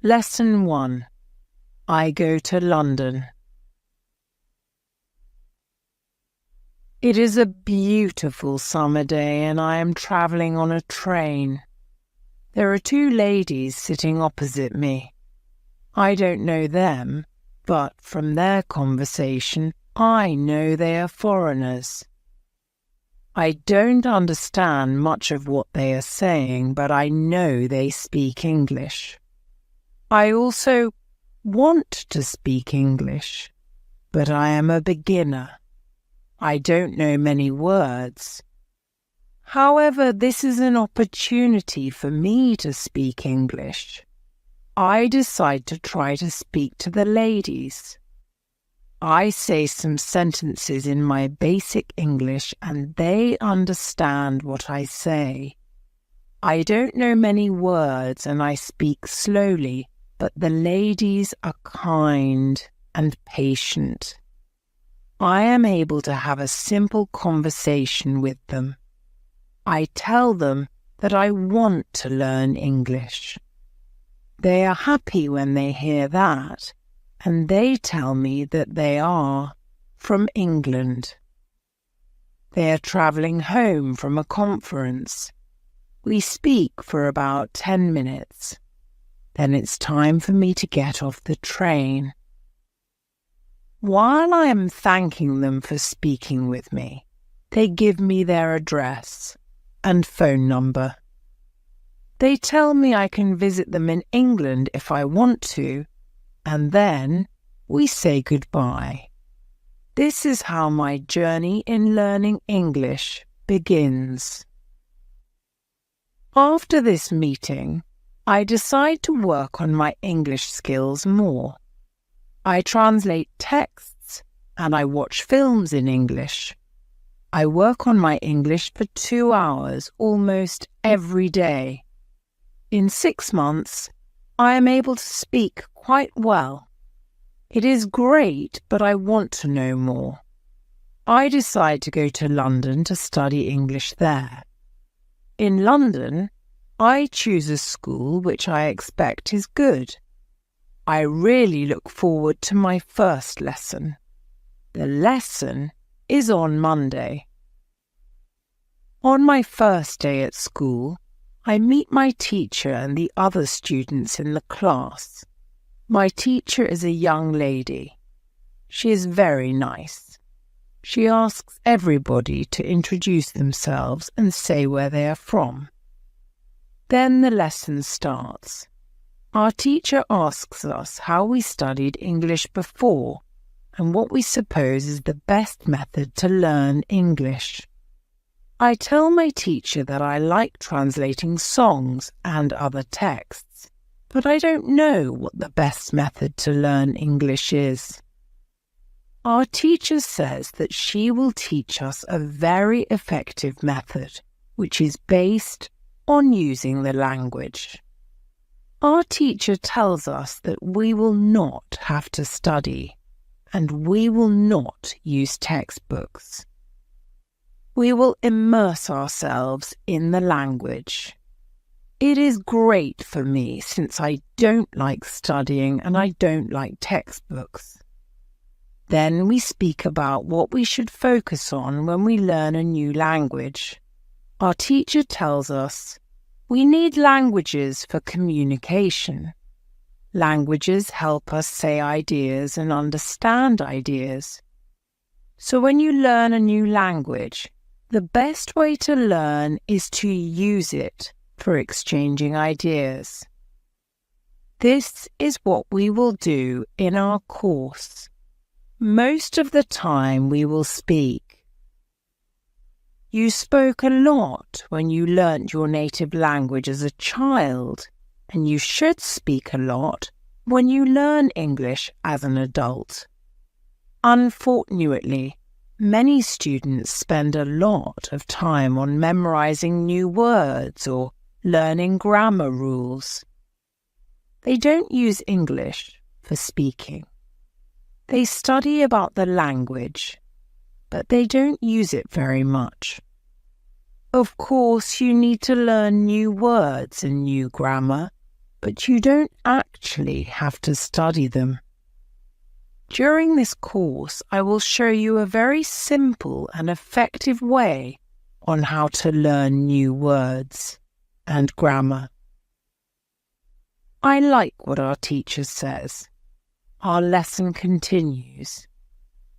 Lesson 1. I go to London. It is a beautiful summer day and I am travelling on a train. There are two ladies sitting opposite me. I don't know them, but from their conversation, I know they are foreigners. I don't understand much of what they are saying, but I know they speak English. I also want to speak English, but I am a beginner. I don't know many words. However, this is an opportunity for me to speak English. I decide to try to speak to the ladies. I say some sentences in my basic English and they understand what I say. I don't know many words and I speak slowly, but the ladies are kind and patient. I am able to have a simple conversation with them. I tell them that I want to learn English. They are happy when they hear that, and they tell me that they are from England. They are travelling home from a conference. We speak for about 10 minutes. Then it's time for me to get off the train. While I am thanking them for speaking with me, they give me their address and phone number. They tell me I can visit them in England if I want to, and then we say goodbye. This is how my journey in learning English begins. After this meeting, I decide to work on my English skills more. I translate texts and I watch films in English. I work on my English for 2 hours almost every day. In 6 months, I am able to speak quite well. It is great, but I want to know more. I decide to go to London to study English there. In London, I choose a school which I expect is good. I really look forward to my first lesson. The lesson is on Monday. On my first day at school, I meet my teacher and the other students in the class. My teacher is a young lady. She is very nice. She asks everybody to introduce themselves and say where they are from. Then the lesson starts. Our teacher asks us how we studied English before and what we suppose is the best method to learn English. I tell my teacher that I like translating songs and other texts, but I don't know what the best method to learn English is. Our teacher says that she will teach us a very effective method, which is based on using the language. Our teacher tells us that we will not have to study, and we will not use textbooks. We will immerse ourselves in the language. It is great for me since I don't like studying and I don't like textbooks. Then we speak about what we should focus on when we learn a new language. Our teacher tells us we need languages for communication. Languages help us say ideas and understand ideas. So when you learn a new language, the best way to learn is to use it for exchanging ideas. This is what we will do in our course. Most of the time we will speak. You spoke a lot when you learnt your native language as a child, and you should speak a lot when you learn English as an adult. Unfortunately, many students spend a lot of time on memorizing new words or learning grammar rules. They don't use English for speaking. They study about the language, but they don't use it very much. Of course, you need to learn new words and new grammar, but you don't actually have to study them. During this course, I will show you a very simple and effective way on how to learn new words and grammar. I like what our teacher says. Our lesson continues.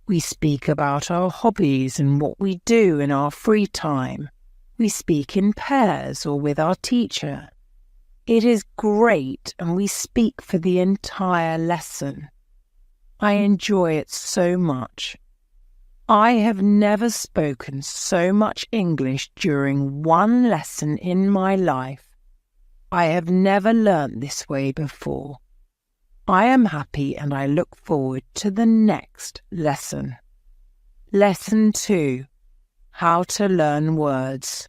We speak about our hobbies and what we do in our free time. We speak in pairs or with our teacher. It is great, and we speak for the entire lesson. I enjoy it so much. I have never spoken so much English during one lesson in my life. I have never learnt this way before. I am happy and I look forward to the next lesson. Lesson 2. How to learn words.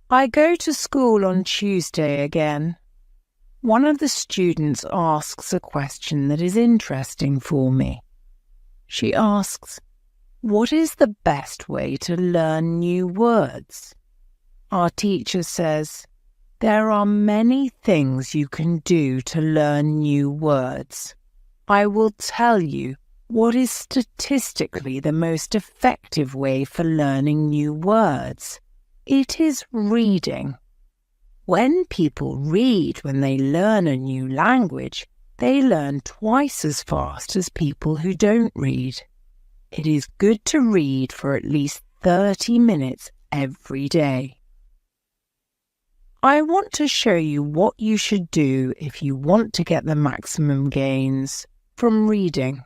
I go to school on Tuesday again. One of the students asks a question that is interesting for me. She asks, "What is the best way to learn new words?" Our teacher says, "There are many things you can do to learn new words. I will tell you what is statistically the most effective way for learning new words. It is reading. When people read when they learn a new language, they learn twice as fast as people who don't read. It is good to read for at least 30 minutes every day. I want to show you what you should do if you want to get the maximum gains from reading.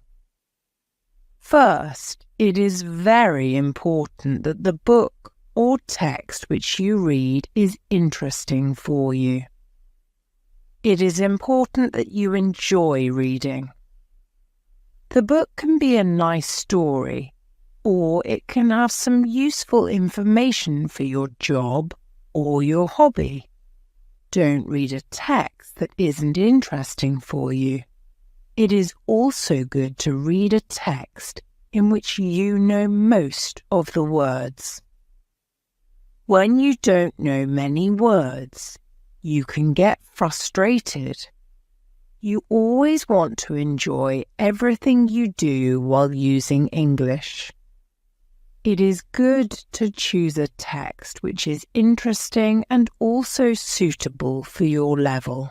First, it is very important that the book or text which you read is interesting for you. It is important that you enjoy reading. The book can be a nice story, or it can have some useful information for your job or your hobby. Don't read a text that isn't interesting for you. It is also good to read a text in which you know most of the words. When you don't know many words, you can get frustrated. You always want to enjoy everything you do while using English. It is good to choose a text which is interesting and also suitable for your level.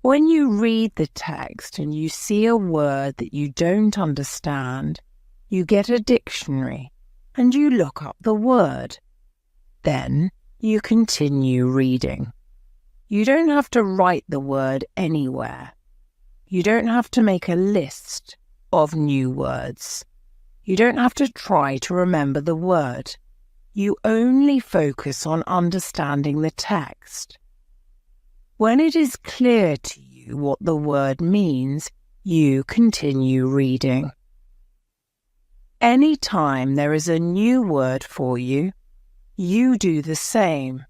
When you read the text and you see a word that you don't understand, you get a dictionary and you look up the word. Then you continue reading. You don't have to write the word anywhere. You don't have to make a list of new words. You don't have to try to remember the word. You only focus on understanding the text. When it is clear to you what the word means, you continue reading. Anytime there is a new word for you, you do the same.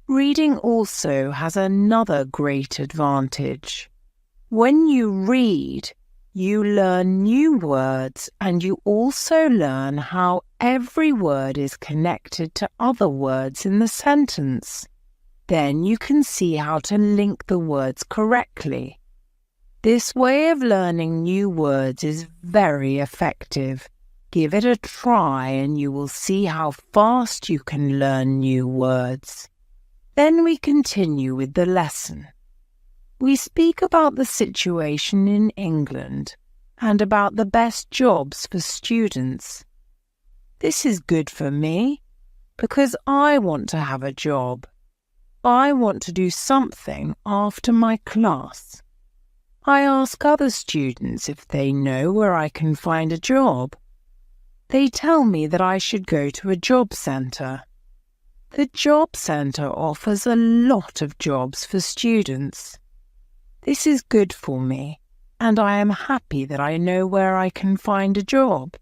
Reading also has another great advantage. When you read, you learn new words and you also learn how every word is connected to other words in the sentence. Then you can see how to link the words correctly. This way of learning new words is very effective. Give it a try and you will see how fast you can learn new words. Then we continue with the lesson. We speak about the situation in England and about the best jobs for students. This is good for me because I want to have a job. I want to do something after my class. I ask other students if they know where I can find a job. They tell me that I should go to a job centre. The job centre offers a lot of jobs for students. This is good for me, and I am happy that I know where I can find a job.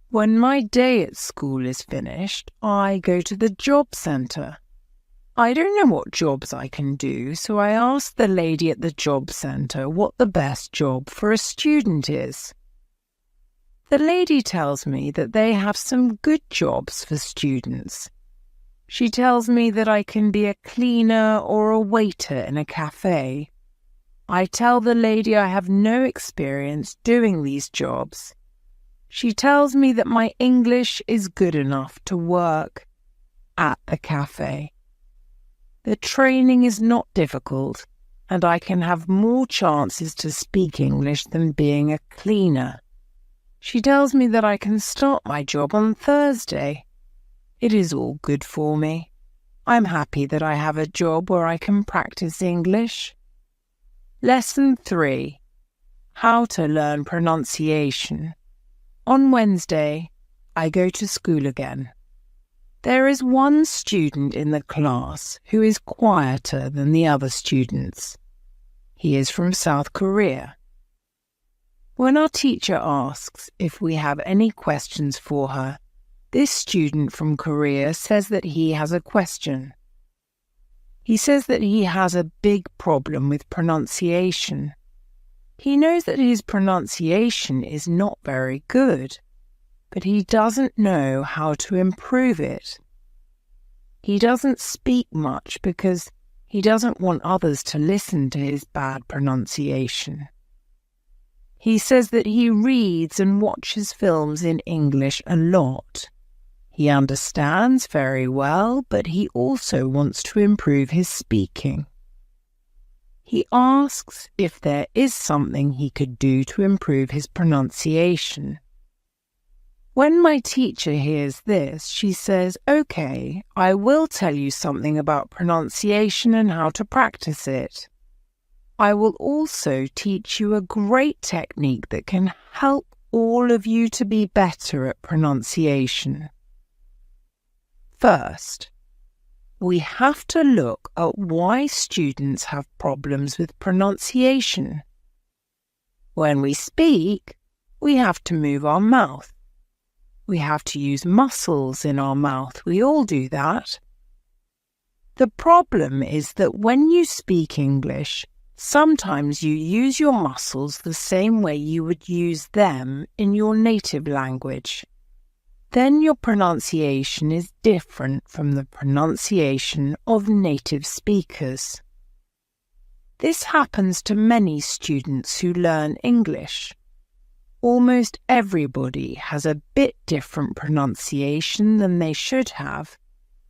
When my day at school is finished, I go to the job centre. I don't know what jobs I can do, so I ask the lady at the job centre what the best job for a student is. The lady tells me that they have some good jobs for students. She tells me that I can be a cleaner or a waiter in a cafe. I tell the lady I have no experience doing these jobs. She tells me that my English is good enough to work at the cafe. The training is not difficult, and I can have more chances to speak English than being a cleaner. She tells me that I can start my job on Thursday. It is all good for me. I'm happy that I have a job where I can practice English. Lesson 3. How to learn pronunciation. On Wednesday, I go to school again. There is one student in the class who is quieter than the other students. He is from South Korea. When our teacher asks if we have any questions for her, this student from Korea says that he has a question. He says that he has a big problem with pronunciation. He knows that his pronunciation is not very good, but he doesn't know how to improve it. He doesn't speak much because he doesn't want others to listen to his bad pronunciation. He says that he reads and watches films in English a lot. He understands very well, but he also wants to improve his speaking. He asks if there is something he could do to improve his pronunciation. When my teacher hears this, she says, "Okay, I will tell you something about pronunciation and how to practice it. I will also teach you a great technique that can help all of you to be better at pronunciation." First, we have to look at why students have problems with pronunciation. When we speak, we have to move our mouth. We have to use muscles in our mouth. We all do that. The problem is that when you speak English, sometimes you use your muscles the same way you would use them in your native language. Then your pronunciation is different from the pronunciation of native speakers. This happens to many students who learn English. Almost everybody has a bit different pronunciation than they should have.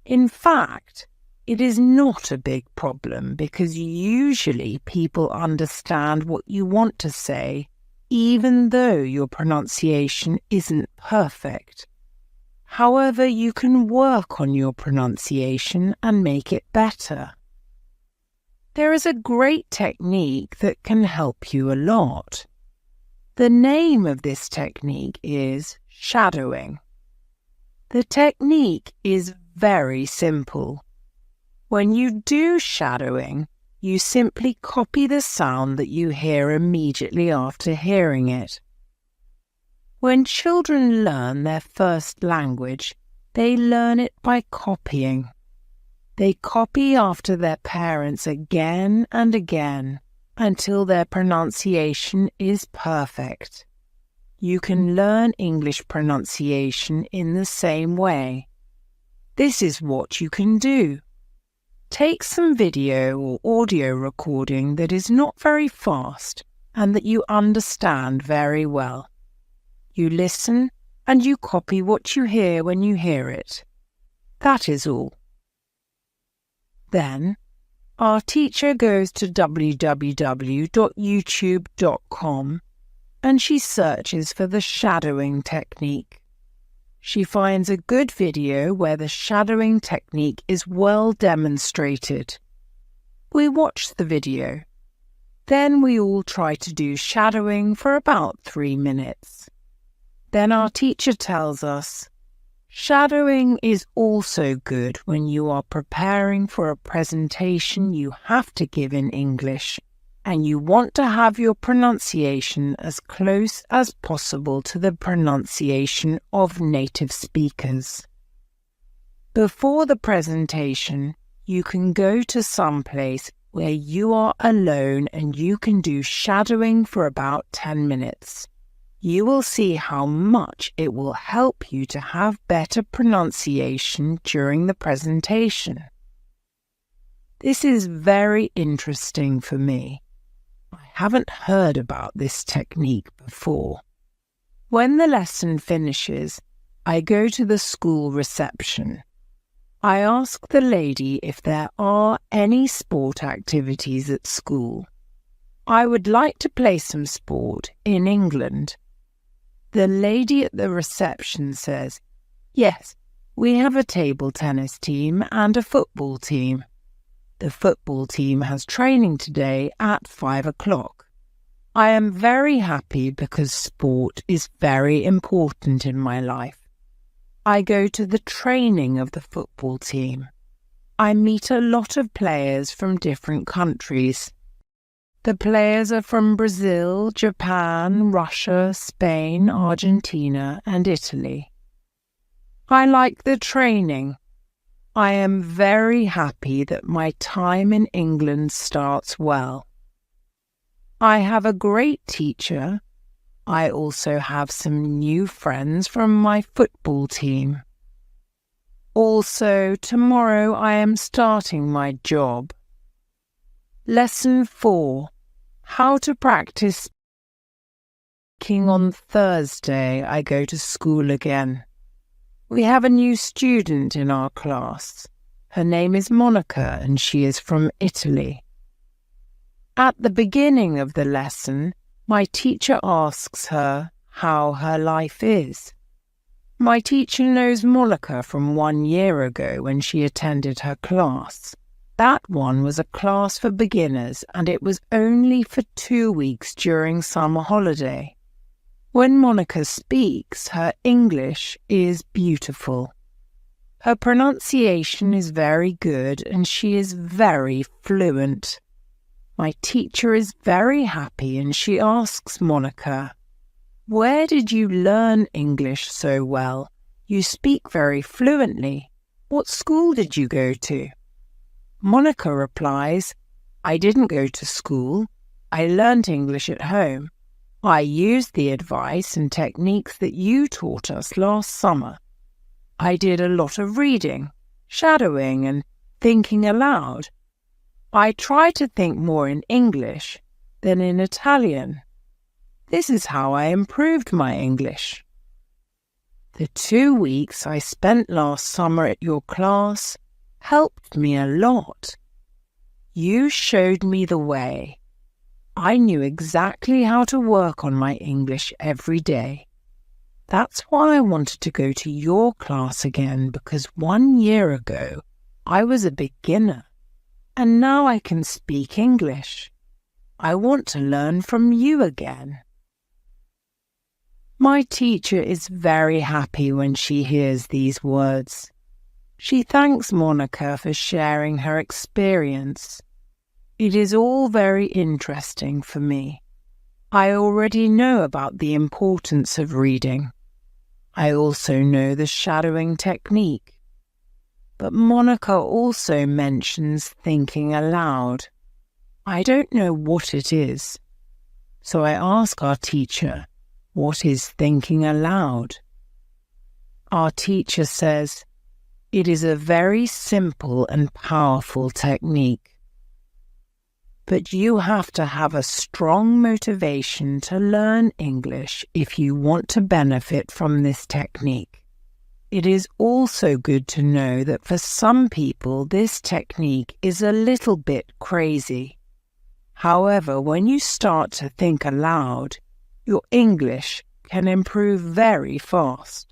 In fact, it is not a big problem because usually people understand what you want to say, even though your pronunciation isn't perfect. However, you can work on your pronunciation and make it better. There is a great technique that can help you a lot. The name of this technique is shadowing. The technique is very simple. When you do shadowing, you simply copy the sound that you hear immediately after hearing it. When children learn their first language, they learn it by copying. They copy after their parents again and again until their pronunciation is perfect. You can learn English pronunciation in the same way. This is what you can do. Take some video or audio recording that is not very fast and that you understand very well. You listen and you copy what you hear when you hear it. That is all. Then, our teacher goes to www.youtube.com and she searches for the shadowing technique. She finds a good video where the shadowing technique is well demonstrated. We watch the video. Then we all try to do shadowing for about 3 minutes. Then our teacher tells us, shadowing is also good when you are preparing for a presentation you have to give in English and you want to have your pronunciation as close as possible to the pronunciation of native speakers. Before the presentation, you can go to some place where you are alone and you can do shadowing for about 10 minutes. You will see how much it will help you to have better pronunciation during the presentation. This is very interesting for me. I haven't heard about this technique before. When the lesson finishes, I go to the school reception. I ask the lady if there are any sport activities at school. I would like to play some sport in England. The lady at the reception says, "Yes, we have a table tennis team and a football team. The football team has training today at 5 o'clock. I am very happy because sport is very important in my life. I go to the training of the football team. I meet a lot of players from different countries. The players are from Brazil, Japan, Russia, Spain, Argentina, and Italy. I like the training. I am very happy that my time in England starts well. I have a great teacher. I also have some new friends from my football team. Also, tomorrow I am starting my job." Lesson 4. How to practice speaking. On Thursday, I go to school again. We have a new student in our class. Her name is Monica and she is from Italy. At the beginning of the lesson, my teacher asks her how her life is. My teacher knows Monica from 1 year ago when she attended her class. That one was a class for beginners and it was only for 2 weeks during summer holiday. When Monica speaks, her English is beautiful. Her pronunciation is very good and she is very fluent. My teacher is very happy and she asks Monica, "Where did you learn English so well? You speak very fluently. What school did you go to?" Monica replies, "I didn't go to school. I learned English at home. I used the advice and techniques that you taught us last summer. I did a lot of reading, shadowing, and thinking aloud. I try to think more in English than in Italian. This is how I improved my English. The 2 weeks I spent last summer at your class helped me a lot. You showed me the way. I knew exactly how to work on my English every day. That's why I wanted to go to your class again, because 1 year ago I was a beginner and now I can speak English. I want to learn from you again." My teacher is very happy when she hears these words. She thanks Monica for sharing her experience. It is all very interesting for me. I already know about the importance of reading. I also know the shadowing technique. But Monica also mentions thinking aloud. I don't know what it is. So I ask our teacher, "What is thinking aloud?" Our teacher says, "It is a very simple and powerful technique. But you have to have a strong motivation to learn English if you want to benefit from this technique. It is also good to know that for some people this technique is a little bit crazy. However, when you start to think aloud, your English can improve very fast."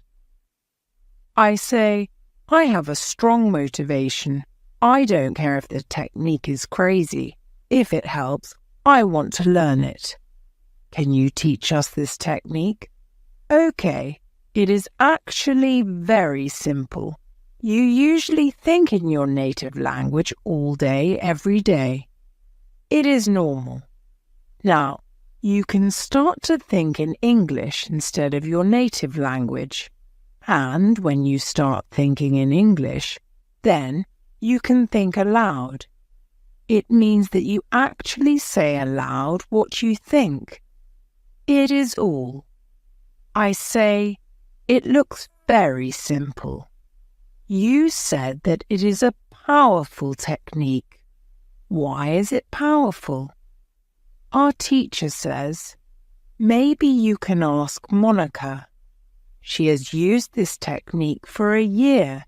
I say, "I have a strong motivation. I don't care if the technique is crazy. If it helps, I want to learn it. Can you teach us this technique?" "Okay, it is actually very simple. You usually think in your native language all day, every day. It is normal. Now, you can start to think in English instead of your native language. And when you start thinking in English, then you can think aloud. It means that you actually say aloud what you think. It is all. I say, "It looks very simple. You said that it is a powerful technique. Why is it powerful?" Our teacher says, "Maybe you can ask Monica. She has used this technique for a year.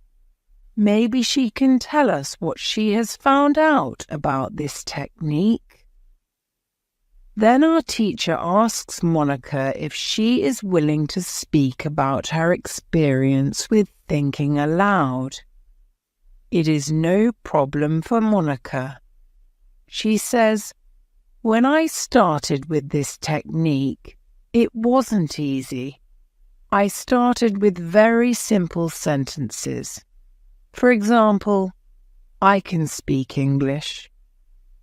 Maybe she can tell us what she has found out about this technique." Then our teacher asks Monica if she is willing to speak about her experience with thinking aloud. It is no problem for Monica. She says, "When I started with this technique, it wasn't easy. I started with very simple sentences. For example, I can speak English.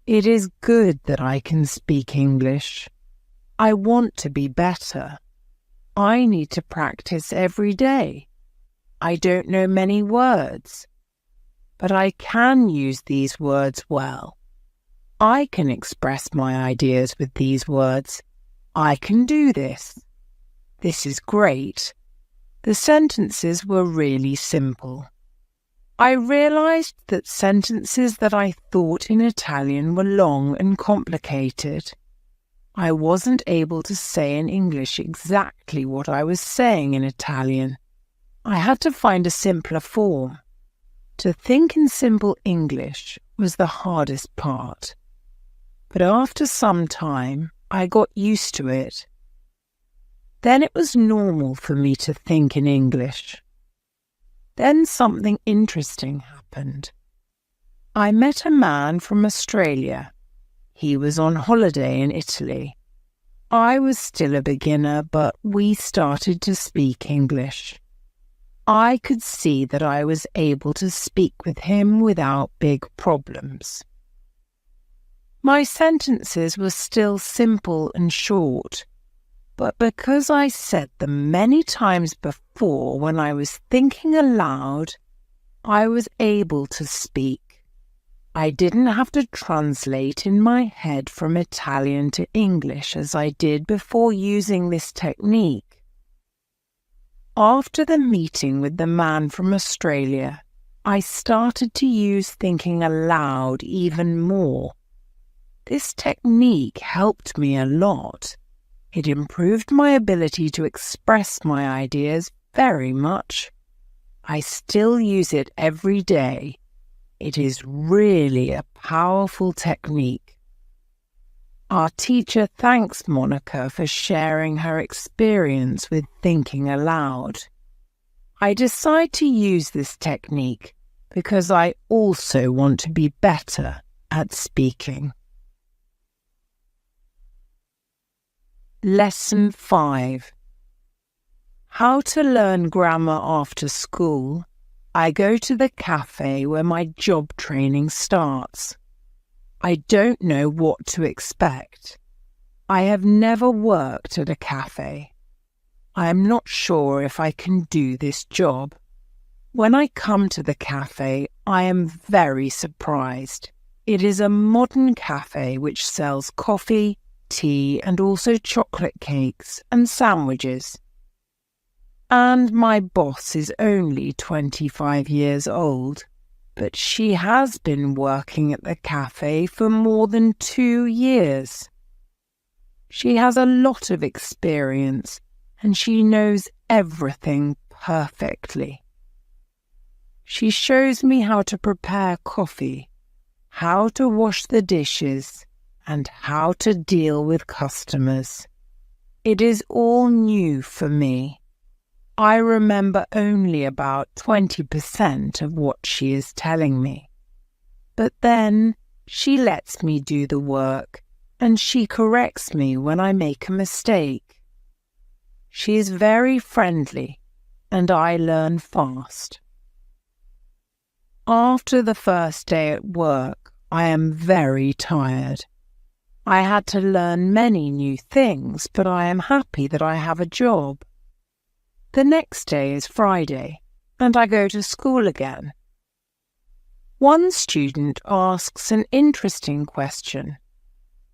It is good that I can speak English. I want to be better. I need to practice every day. I don't know many words, but I can use these words well. I can express my ideas with these words. I can do this. This is great." The sentences were really simple. I realized that sentences that I thought in Italian were long and complicated. I wasn't able to say in English exactly what I was saying in Italian. I had to find a simpler form. To think in simple English was the hardest part. But after some time, I got used to it. Then it was normal for me to think in English. Then something interesting happened. I met a man from Australia. He was on holiday in Italy. I was still a beginner, but we started to speak English. I could see that I was able to speak with him without big problems. My sentences were still simple and short, but because I said them many times before when I was thinking aloud, I was able to speak. I didn't have to translate in my head from Italian to English as I did before using this technique. After the meeting with the man from Australia, I started to use thinking aloud even more. This technique helped me a lot. It improved my ability to express my ideas very much. I still use it every day. It is really a powerful technique. Our teacher thanks Monica for sharing her experience with thinking aloud. I decide to use this technique because I also want to be better at speaking. Lesson 5. How to learn grammar after school. I go to the cafe where my job training starts. I don't know what to expect. I have never worked at a cafe. I am not sure if I can do this job. When I come to the cafe, I am very surprised. It is a modern cafe which sells coffee, tea, and also chocolate cakes and sandwiches. And my boss is only 25 years old, but she has been working at the cafe for more than 2 years. She has a lot of experience and she knows everything perfectly. She shows me how to prepare coffee, how to wash the dishes, and how to deal with customers. It is all new for me. I remember only about 20% of what she is telling me. But then she lets me do the work and she corrects me when I make a mistake. She is very friendly and I learn fast. After the first day at work, I am very tired. I had to learn many new things, but I am happy that I have a job. The next day is Friday, and I go to school again. One student asks an interesting question.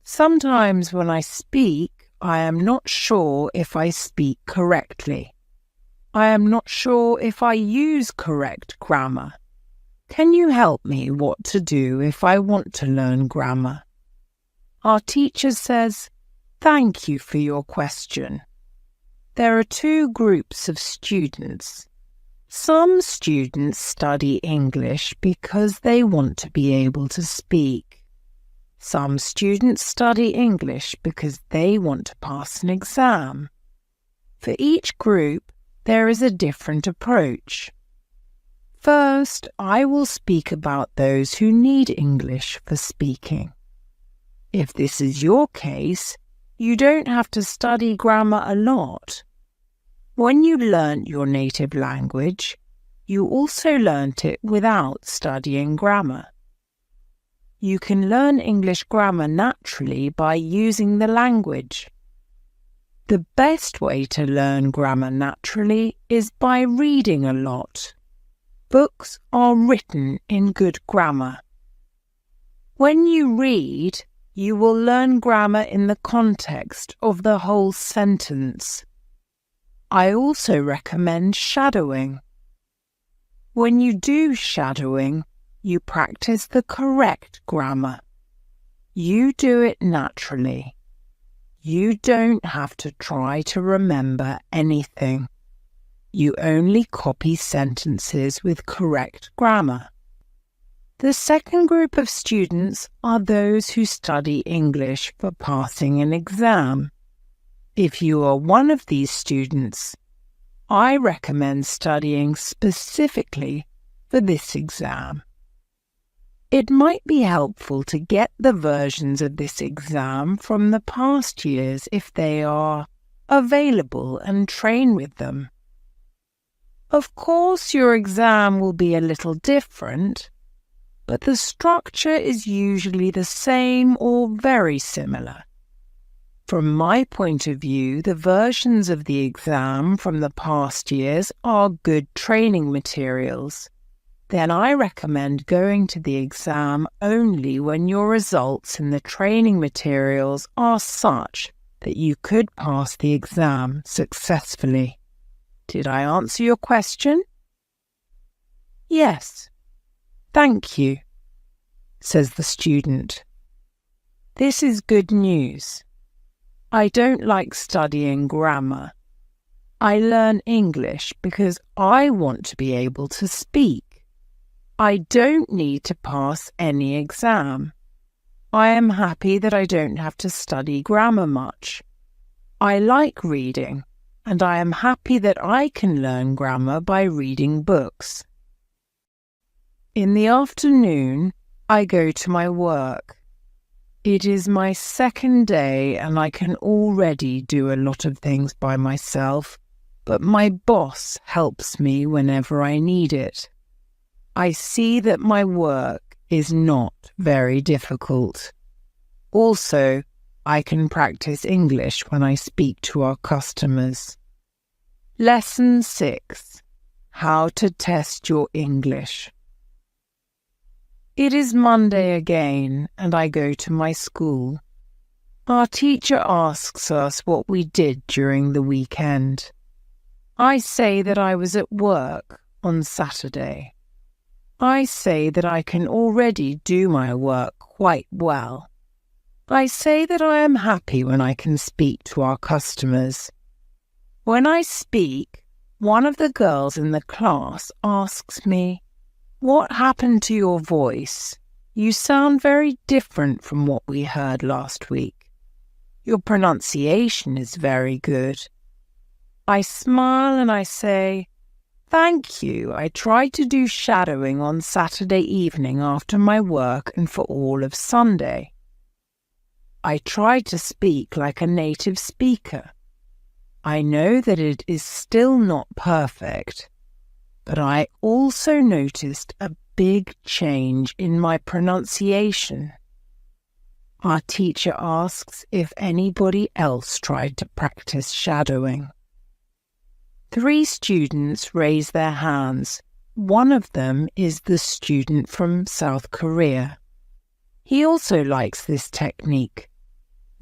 Sometimes when I speak, I am not sure if I speak correctly. I am not sure if I use correct grammar. Can you help me what to do if I want to learn grammar? Our teacher says, "Thank you for your question." There are two groups of students. Some students study English because they want to be able to speak. Some students study English because they want to pass an exam. For each group, there is a different approach. First, I will speak about those who need English for speaking. If this is your case, you don't have to study grammar a lot. When you learnt your native language, you also learnt it without studying grammar. You can learn English grammar naturally by using the language. The best way to learn grammar naturally is by reading a lot. Books are written in good grammar. When you read, you will learn grammar in the context of the whole sentence. I also recommend shadowing. When you do shadowing, you practice the correct grammar. You do it naturally. You don't have to try to remember anything. You only copy sentences with correct grammar. The second group of students are those who study English for passing an exam. If you are one of these students, I recommend studying specifically for this exam. It might be helpful to get the versions of this exam from the past years if they are available and train with them. Of course, your exam will be a little different, but the structure is usually the same or very similar. From my point of view, the versions of the exam from the past years are good training materials. Then I recommend going to the exam only when your results in the training materials are such that you could pass the exam successfully. Did I answer your question? Yes. Thank you, says the student. This is good news. I don't like studying grammar. I learn English because I want to be able to speak. I don't need to pass any exam. I am happy that I don't have to study grammar much. I like reading, and I am happy that I can learn grammar by reading books. In the afternoon, I go to my work. It is my second day and I can already do a lot of things by myself, but my boss helps me whenever I need it. I see that my work is not very difficult. Also, I can practice English when I speak to our customers. Lesson 6. How to test your English. It is Monday again, and I go to my school. Our teacher asks us what we did during the weekend. I say that I was at work on Saturday. I say that I can already do my work quite well. I say that I am happy when I can speak to our customers. When I speak, one of the girls in the class asks me, "What happened to your voice? You sound very different from what we heard last week. Your pronunciation is very good." I smile and I say, "Thank you. I tried to do shadowing on Saturday evening after my work and for all of Sunday. I tried to speak like a native speaker. I know that it is still not perfect, but I also noticed a big change in my pronunciation." Our teacher asks if anybody else tried to practice shadowing. 3 students raise their hands. One of them is the student from South Korea. He also likes this technique.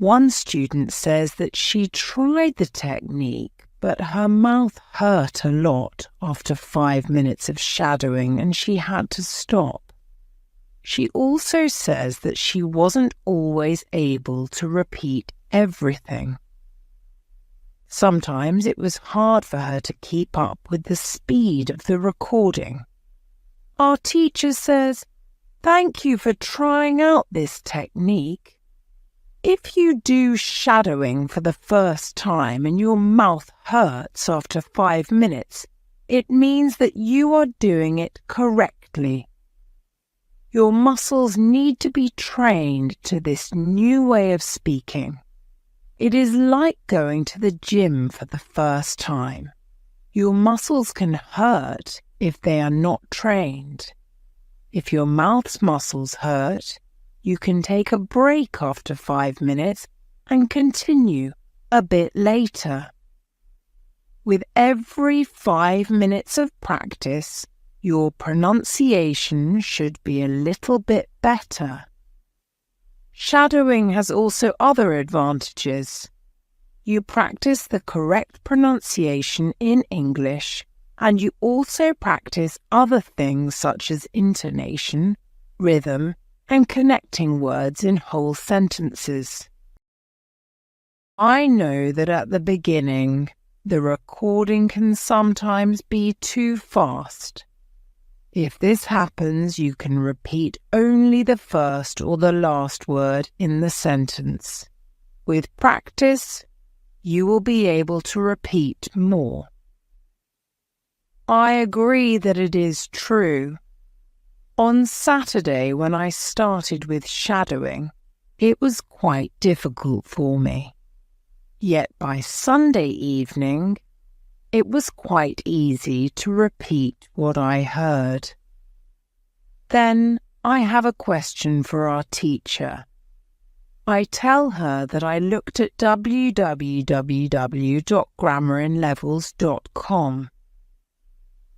One student says that she tried the technique, but her mouth hurt a lot after 5 minutes of shadowing and she had to stop. She also says that she wasn't always able to repeat everything. Sometimes it was hard for her to keep up with the speed of the recording. Our teacher says, "Thank you for trying out this technique. If you do shadowing for the first time and your mouth hurts after 5 minutes, it means that you are doing it correctly. Your muscles need to be trained to this new way of speaking. It is like going to the gym for the first time. Your muscles can hurt if they are not trained. If your mouth's muscles hurt, you can take a break after 5 minutes and continue a bit later. With every 5 minutes of practice, your pronunciation should be a little bit better." Shadowing has also other advantages. You practice the correct pronunciation in English, and you also practice other things such as intonation, rhythm, and connecting words in whole sentences. I know that at the beginning, the recording can sometimes be too fast. If this happens, you can repeat only the first or the last word in the sentence. With practice, you will be able to repeat more. I agree that it is true. On Saturday, when I started with shadowing, it was quite difficult for me. Yet by Sunday evening, it was quite easy to repeat what I heard. Then I have a question for our teacher. I tell her that I looked at www.grammarinlevels.com.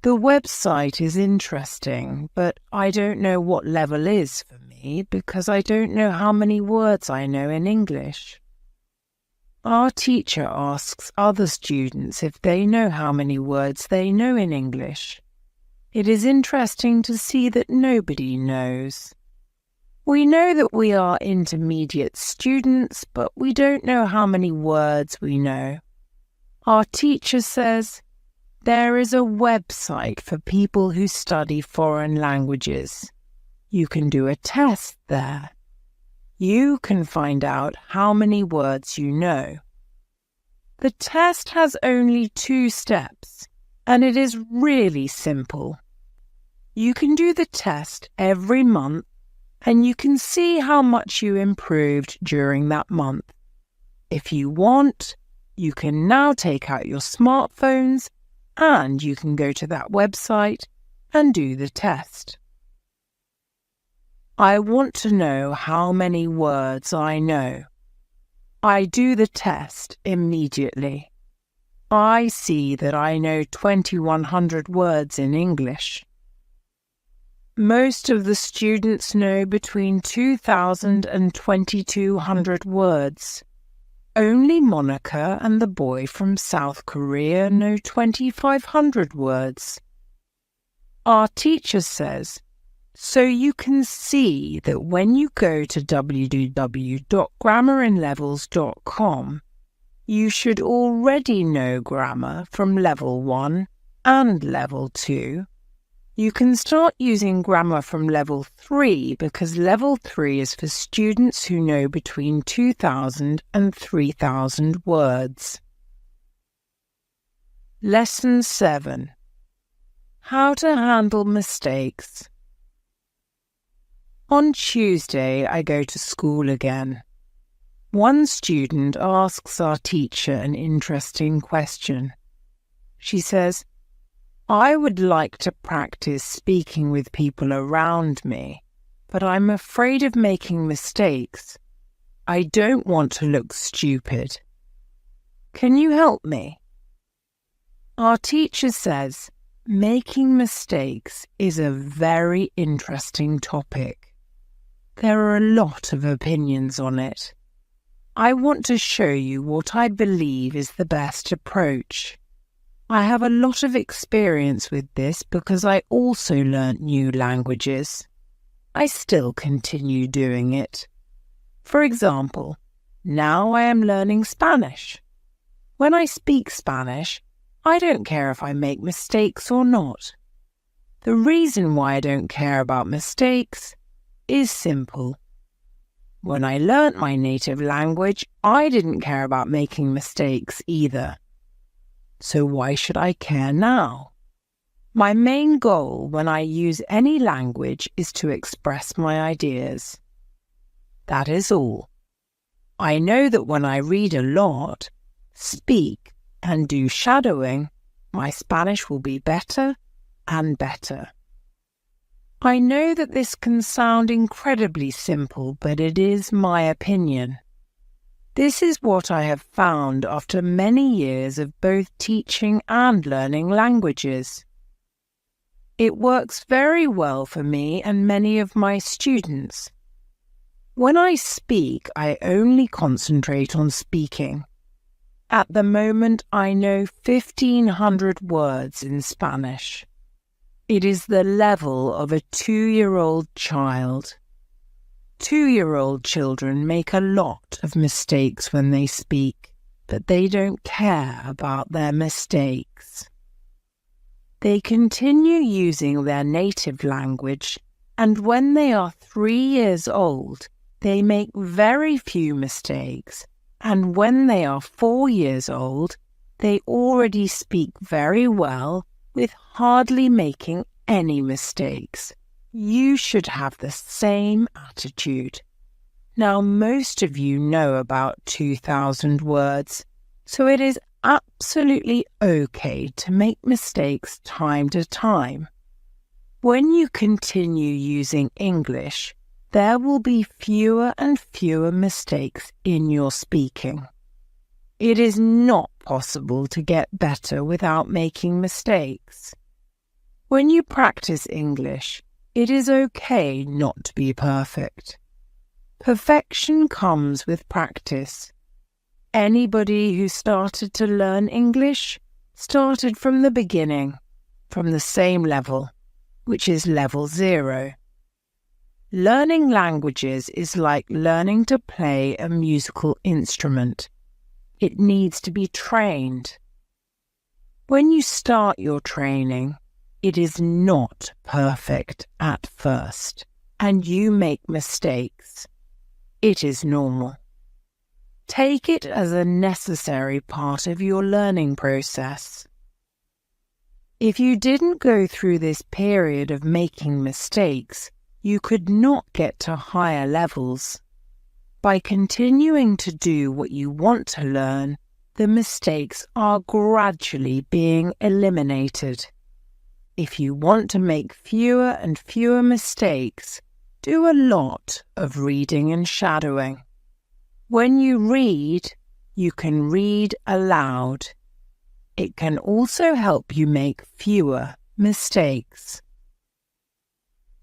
The website is interesting, but I don't know what level is for me because I don't know how many words I know in English. Our teacher asks other students if they know how many words they know in English. It is interesting to see that nobody knows. We know that we are intermediate students, but we don't know how many words we know. Our teacher says, "There is a website for people who study foreign languages. You can do a test there. You can find out how many words you know." The test has only 2 steps, and it is really simple. You can do the test every month, and you can see how much you improved during that month. If you want, you can now take out your smartphones and you can go to that website and do the test. I want to know how many words I know. I do the test immediately. I see that I know 2,100 words in English. Most of the students know between 2,000 and 2,200 words. Only Monica and the boy from South Korea know 2,500 words. Our teacher says, so you can see that when you go to www.grammarinlevels.com, you should already know grammar from level 1 and level 2. You can start using grammar from level 3 because level 3 is for students who know between 2,000 and 3,000 words. Lesson 7. How to handle mistakes. On Tuesday, I go to school again. One student asks our teacher an interesting question. She says, I would like to practice speaking with people around me, but I'm afraid of making mistakes. I don't want to look stupid. Can you help me? Our teacher says, making mistakes is a very interesting topic. There are a lot of opinions on it. I want to show you what I believe is the best approach. I have a lot of experience with this because I also learnt new languages. I still continue doing it. For example, now I am learning Spanish. When I speak Spanish, I don't care if I make mistakes or not. The reason why I don't care about mistakes is simple. When I learnt my native language, I didn't care about making mistakes either. So why should I care now? My main goal when I use any language is to express my ideas. That is all. I know that when I read a lot, speak, and do shadowing, my Spanish will be better and better. I know that this can sound incredibly simple, but it is my opinion. This is what I have found after many years of both teaching and learning languages. It works very well for me and many of my students. When I speak, I only concentrate on speaking. At the moment, I know 1,500 words in Spanish. It is the level of a 2-year-old child. 2-year-old children make a lot of mistakes when they speak, but they don't care about their mistakes. They continue using their native language, and when they are 3 years old, they make very few mistakes, and when they are 4 years old, they already speak very well with hardly making any mistakes. You should have the same attitude. Now, most of you know about 2,000 words, so it is absolutely okay to make mistakes time to time. When you continue using English, there will be fewer and fewer mistakes in your speaking. It is not possible to get better without making mistakes. When you practice English, it is okay not to be perfect. Perfection comes with practice. Anybody who started to learn English started from the beginning, from the same level, which is level 0. Learning languages is like learning to play a musical instrument. It needs to be trained. When you start your training, it is not perfect at first, and you make mistakes. It is normal. Take it as a necessary part of your learning process. If you didn't go through this period of making mistakes, you could not get to higher levels. By continuing to do what you want to learn, the mistakes are gradually being eliminated. If you want to make fewer and fewer mistakes, do a lot of reading and shadowing. When you read, you can read aloud. It can also help you make fewer mistakes.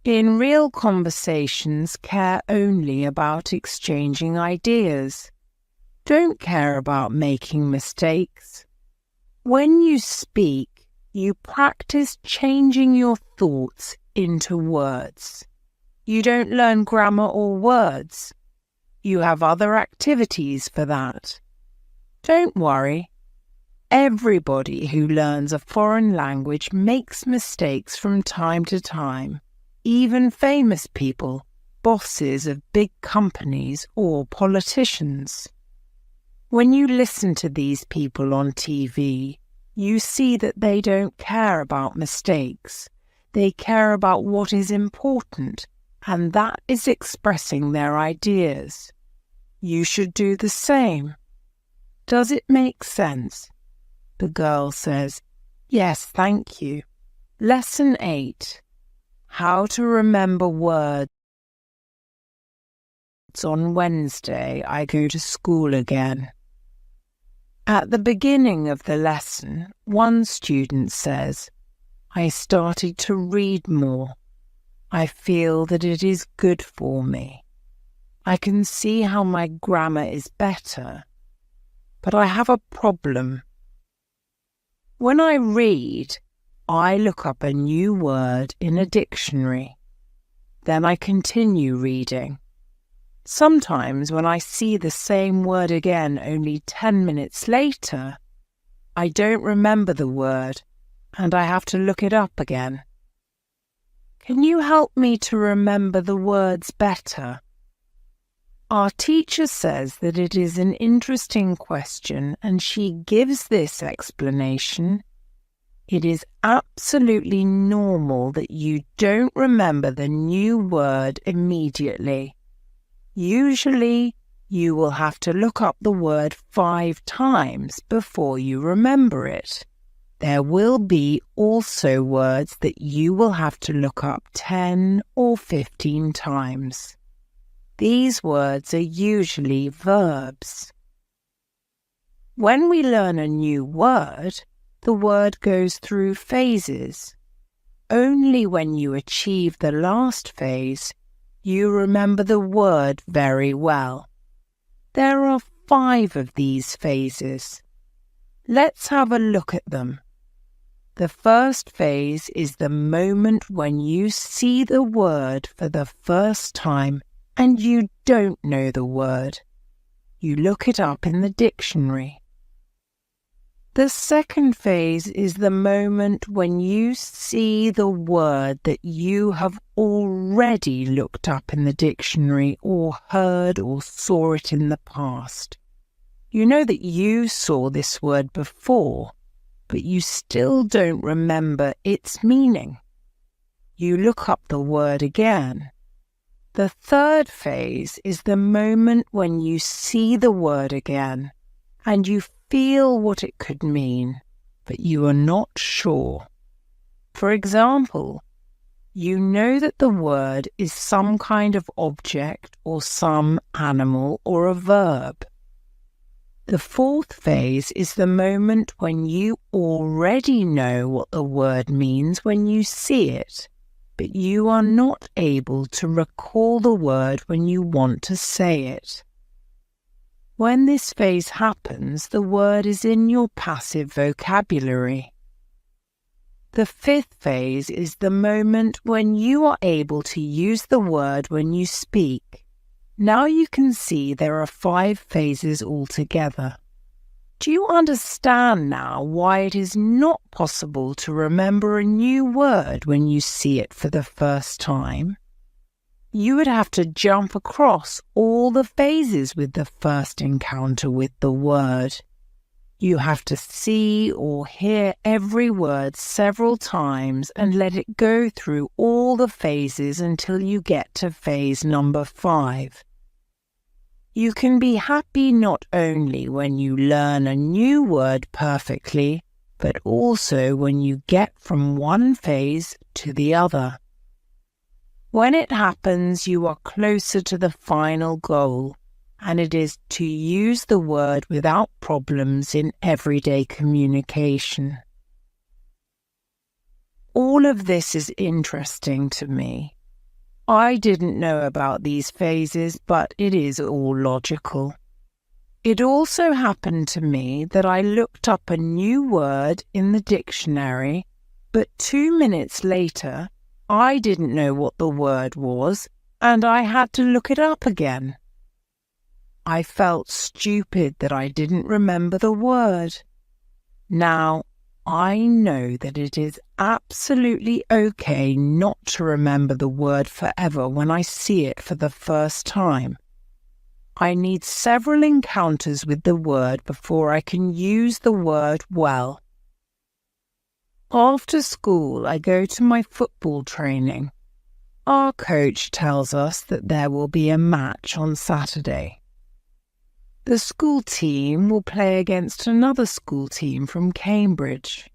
In real conversations, care only about exchanging ideas. Don't care about making mistakes. When you speak, you practice changing your thoughts into words. You don't learn grammar or words. You have other activities for that. Don't worry. Everybody who learns a foreign language makes mistakes from time to time. Even famous people, bosses of big companies or politicians. When you listen to these people on TV, you see that they don't care about mistakes. They care about what is important, and that is expressing their ideas. You should do the same. Does it make sense? The girl says, "Yes, thank you." Lesson 8. How to remember words. On Wednesday, I go to school again. At the beginning of the lesson, one student says, "I started to read more. I feel that it is good for me. I can see how my grammar is better, but I have a problem. When I read, I look up a new word in a dictionary. Then I continue reading. Sometimes when I see the same word again only 10 minutes later, I don't remember the word and I have to look it up again. Can you help me to remember the words better? Our teacher says that it is an interesting question and she gives this explanation. It is absolutely normal that you don't remember the new word immediately. Usually, you will have to look up the word 5 times before you remember it. There will be also words that you will have to look up 10 or 15 times. These words are usually verbs. When we learn a new word, the word goes through phases. Only when you achieve the last phase, you remember the word very well. There are 5 of these phases. Let's have a look at them. The first phase is the moment when you see the word for the first time and you don't know the word. You look it up in the dictionary. The second phase is the moment when you see the word that you have already looked up in the dictionary or heard or saw it in the past. You know that you saw this word before, but you still don't remember its meaning. You look up the word again. The third phase is the moment when you see the word again and you feel what it could mean, but you are not sure. For example, you know that the word is some kind of object or some animal or a verb. The fourth phase is the moment when you already know what the word means when you see it, but you are not able to recall the word when you want to say it. When this phase happens, the word is in your passive vocabulary. The fifth phase is the moment when you are able to use the word when you speak. Now you can see there are 5 phases altogether. Do you understand now why it is not possible to remember a new word when you see it for the first time? You would have to jump across all the phases with the first encounter with the word. You have to see or hear every word several times and let it go through all the phases until you get to phase number 5. You can be happy not only when you learn a new word perfectly, but also when you get from one phase to the other. When it happens, you are closer to the final goal, and it is to use the word without problems in everyday communication. All of this is interesting to me. I didn't know about these phases, but it is all logical. It also happened to me that I looked up a new word in the dictionary, but 2 minutes later, I didn't know what the word was, and I had to look it up again. I felt stupid that I didn't remember the word. Now, I know that it is absolutely okay not to remember the word forever when I see it for the first time. I need several encounters with the word before I can use the word well. After school, I go to my football training. Our coach tells us that there will be a match on Saturday. The school team will play against another school team from Cambridge.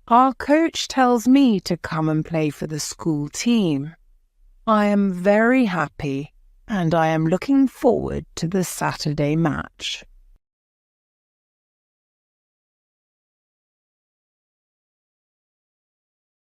Our coach tells me to come and play for the school team. I am very happy and I am looking forward to the Saturday match.